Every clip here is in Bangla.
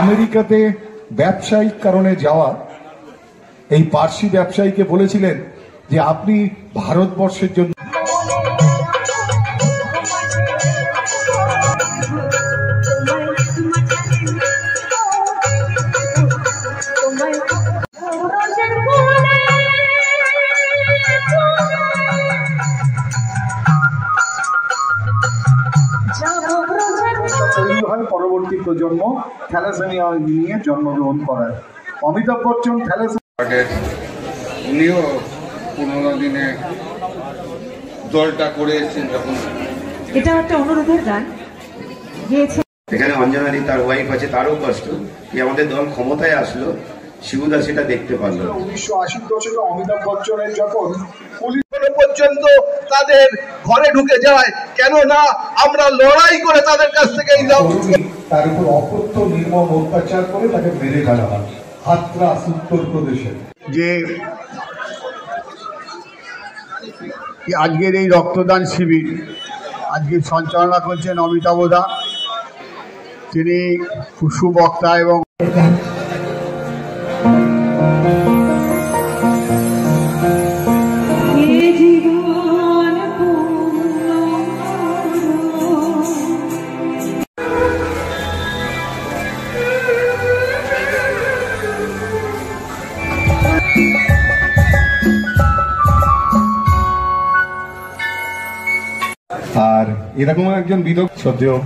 আমেরিকাতে ব্যবসায়িক কারণে যাওয়া এই পার্সি ব্যবসায়ীকে বলেছিলেন যে আপনি ভারতবর্ষের জন্য পরবর্তী প্রজন্ম থ্যালাসেমিয়া নিয়ে জন্মগ্রহণ করায়। অমিতাভ বচ্চন উনিও 15 দিনে দলটা করে এসেছেন, যখন এটা একটা অনুরোধের গান গিয়েছে। এখানে অঞ্জনাদি তার ওয়াইফ আছে, তারও কষ্ট যে আমাদের দল ক্ষমতায় আসলো, শিবুদা সেটা দেখতে পারলো। 1980 দশকে অমিতাভ বচ্চনের যখন পুলিশ পর্যন্ত তাদের ঘরে ঢুকে যায়, কেননা আমরা লড়াই করে তাদের কাছ থেকে তার উপর অকথ্য নির্মম অত্যাচার করে তাকে মেরে ফেলা হয় হাতরাস উত্তরপ্রদেশে। যে আজকের এই রক্তদান শিবির আজকে সঞ্চালনা করছেন অমিতাভ দা, তিনি সুবক্তা এবং আর এরকম একজন বিদগ্ধ শ্রদ্ধেয়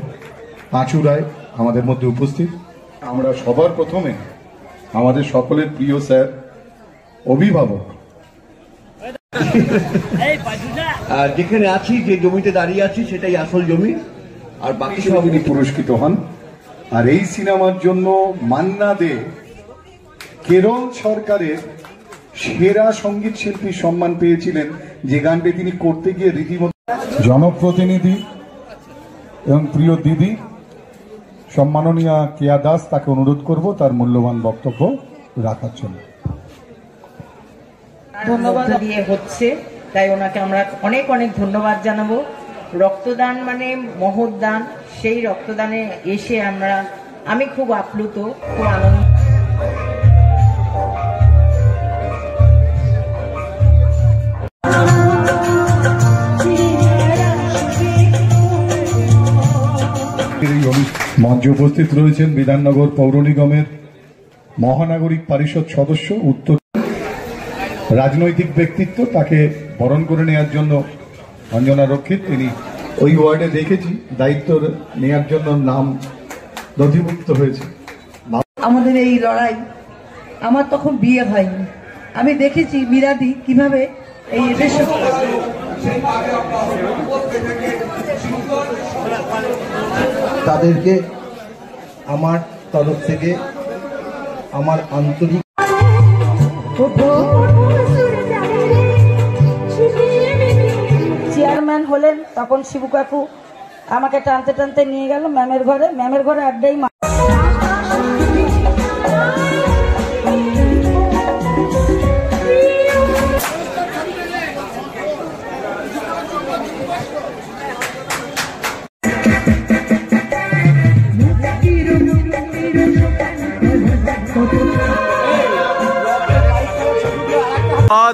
পাঁচু রায় আমাদের মধ্যে উপস্থিত। আমরা সবার প্রথমে আমাদের সকলের প্রিয় স্যার অভিভাবক, আর যেখানে আছি, যে জমিতে দাঁড়িয়ে আছি সেটাই আসল জমি, আর বাকি সব তিনি পুরস্কৃত হন। আর এই সিনেমার জন্য মান্না দে কেরল সরকারের সেরা সঙ্গীত শিল্পীর সম্মান পেয়েছিলেন, যে গানটি তিনি করতে গিয়ে রীতিমতো। জনপ্রতিনিধি এবং প্রিয় দিদি সম্মাননীয় কেয়া দাস, তাকে অনুরোধ করব তার মূল্যবান বক্তব্য রাখার জন্য। ধন্যবাদ দিয়ে হচ্ছে, তাই ওনাকে আমরা অনেক অনেক ধন্যবাদ জানাবো। রক্তদান মানে মহৎ দান, সেই রক্তদানে এসে আমি খুব আপ্লুত, খুব আনন্দ। মঞ্চে উপস্থিত রয়েছেন বিধাননগর পৌর নিগমের মহানাগরিক পরিষদ সদস্য, উত্তর রাজনৈতিক ব্যক্তিত্ব, তাকে বরণ করে নেওয়ার জন্য অঞ্জনা রক্ষিত, তিনি ওই ওয়ার্ডে দেখেছি দায়িত্ব নেওয়ার জন্য নাম নথিভুক্ত হয়েছে। আমাদের এই লড়াই, আমার তখন বিয়ে হয়নি, আমি দেখেছি মিরাদি কিভাবে এই দেশে তাদেরকে আমার তরফ থেকে আমার আন্তরিক চেয়ারম্যান হলেন তখন শিবু কাকু আমাকে টানতে টানতে নিয়ে গেল ম্যামের ঘরে আড্ডাই।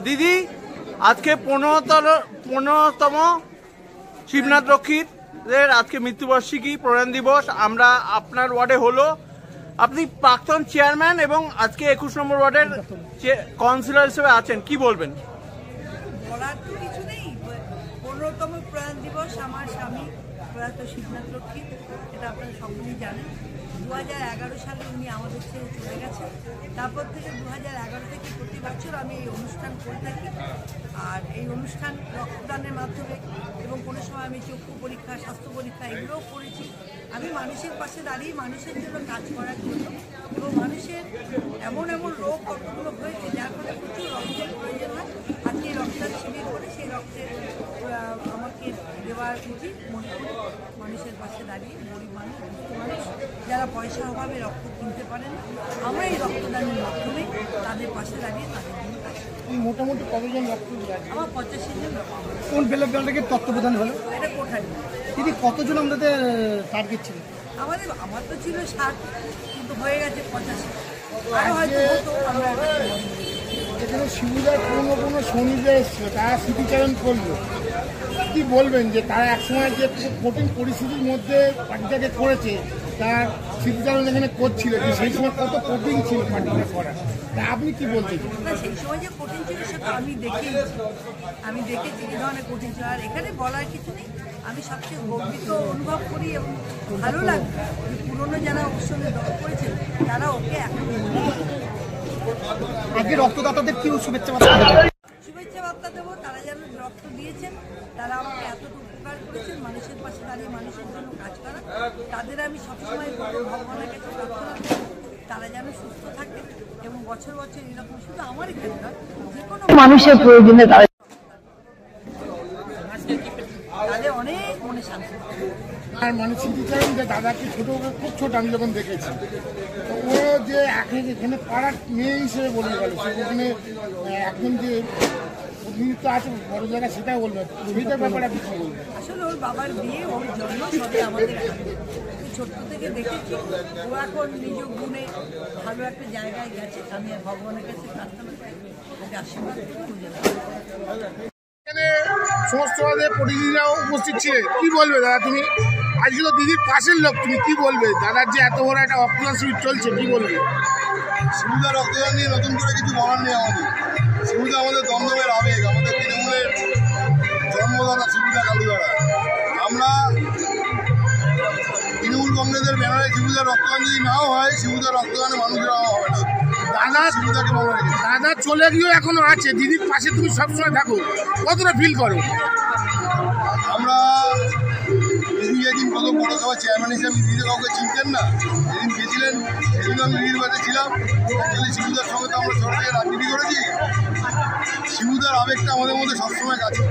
দিদি, আজকে 15তম শিবনাথ রক্ষিতের আজকে মৃত্যুবার্ষিকী প্রয়াণ দিবস। আমরা আপনার ওয়ার্ডে হলো, আপনি প্রাক্তন চেয়ারম্যান এবং আজকে 21 নম্বর ওয়ার্ডের কাউন্সিলর হিসেবে আছেন, কি বলবেন? বলার তো কিছু নেই। 15তম প্রয়াণ দিবস আমার স্বামী প্রয়াত শিবনাথ রক্ষিত, এটা আপনারা সকলেই জানেন। 2011 সালে উনি আমাদের ছেড়ে চলে গেছেন। তারপর থেকে 2011 থেকে প্রতি বছর আমি এই অনুষ্ঠান করে থাকি। আর এই অনুষ্ঠান রক্তদানের মাধ্যমে এবং কোনো সময় আমি চক্ষু পরীক্ষা, স্বাস্থ্য পরীক্ষা এগুলোও করেছি। আমি মানুষের পাশে দাঁড়িয়ে মানুষের জন্য কাজ করার জন্য, এবং মানুষের এমন রোগ কতগুলো হয়েছে যার ফলে প্রচুর রক্তের প্রয়োজন হয়। আজকে রক্তদান শিবির করে সেই রক্তের আমাকে দেওয়ার উচিত মনে করি। মানুষের পাশে দাঁড়িয়ে গরিব মানুষ, যারা পয়সার অভাবে রক্ত কিনতে পারেন, আমরা এই রক্তদানের মাধ্যমে তাদের পাশে দাঁড়িয়ে তাদের জন্য কাজ করি। মোটামুটি কতজন রক্ত দেওয়া? আমার 85 জন রক্ত। কোন ব্লাড ব্যাংকে তত্ত্বাবধান হলো? এটা কোঠারি। দিদি, কতজন আমাদের টার্গেট ছিল? আমার তো ছিল 60, কিন্তু হয়ে গেছে 85, আরও হয়তো হতো। আমরা এখানে শিবুদার কোনো সঙ্গীরা এসছিল, তারা স্মৃতিচারণ করলো। কি বলবেন যে তারা একসময় যে কঠিন পরিস্থিতির মধ্যে পার্টিটাকে করেছে, তার স্মৃতিচারণ এখানে করছিল, যে সেই সময় কত কঠিন ছিল পার্টিটা করা, তা আপনি কি বলতে চান? না, সেই সময় যে কঠিন ছিল সেটা আমি দেখেছি কি ধরনের কঠিন ছিল। আর এখানে বলার কিছু নেই। আমি সবচেয়ে গর্বিত অনুভব করি এবং ভালো লাগে যে পুরনো যারা ওর সঙ্গে দল করেছে তারা ওকে এখন আজকে রক্তদাতাদের কি শুভেচ্ছা বার্তা দেবো। তারা যেন রক্ত দিয়েছেন, তারা আমাকে এতটুকু উপকার করেছেন, মানুষের পাশে দাঁড়িয়ে মানুষের জন্য কাজ করা, তাদের আমি সবসময় ভগবানের কাছে প্রার্থনা করি তারা যেন সুস্থ থাকে এবং বছর বছর এরকম শুধু আমারই ক্ষেত্রে যে কোনো মানুষের প্রয়োজনে তাদের অনেক মনে শান্তি। আর মানে স্মৃতিচারণ যে দাদাকে খুব ছোট আমি যখন দেখেছি, তো ও যে এখানে পাড়ার মেয়ে হিসেবে বলে গেল, সেখানে এখন যে প্রতিনিধিত্ব আছে বড় জায়গায়, সেটাও বলবে, সেইটার ব্যাপারে আপনি কি বলবেন? আসলে ওর বাবার বিয়ে, ওর জন্য সবই আমাদের ছোট্ট থেকে দেখেছি। ও এখন নিজ গুণে ভালো একটা জায়গায় গেছে। আমি ভগবানের কাছে প্রার্থনা করি ওকে আশীর্বাদ করে বুঝে এখানে সমস্ত প্রতিনিধিরাও উপস্থিত ছিলেন। কি বলবে দাদা তুমি? আজকে তো দিদির পাশের লোক, তুমি কি বলবে দাদার যে এত বড় একটা রক্তদান শিবির চলছে, কি বলবে? শিবুদার রক্তদান নিয়ে নতুন করে কিছু বলার নেই আমাদের। শিবুদা আমাদের দমদমের আবেগ, আমাদের তৃণমূলের জন্মদাতা শিবুদা কালুদারা। আমরা তৃণমূল কংগ্রেসের ব্যানারে শিবুদার রক্তদান যদি নাও হয়, শিবুদার রক্তদানে মানুষের হবে না। দাদা শিবুদাকে মনে রেখেছে। দাদা চলে গিয়েও এখনো আছে, দিদির পাশে তুমি সবসময় থাকো, কতটা ফিল করো? আমরা দিদি যেদিন প্রথম পৌরসভা চেয়ারম্যান হিসেবে দিদি কাউকে চিনতেন না, যেদিন গেছিলেন সেদিন আমি দিদির বাড়িতে ছিলাম। অ্যাকচুয়ালি শিবুদার সঙ্গে তো আমরা ছোট থেকে রাজনীতি করেছি। শিবুদার আবেগটা আমাদের মধ্যে সবসময় কাছে।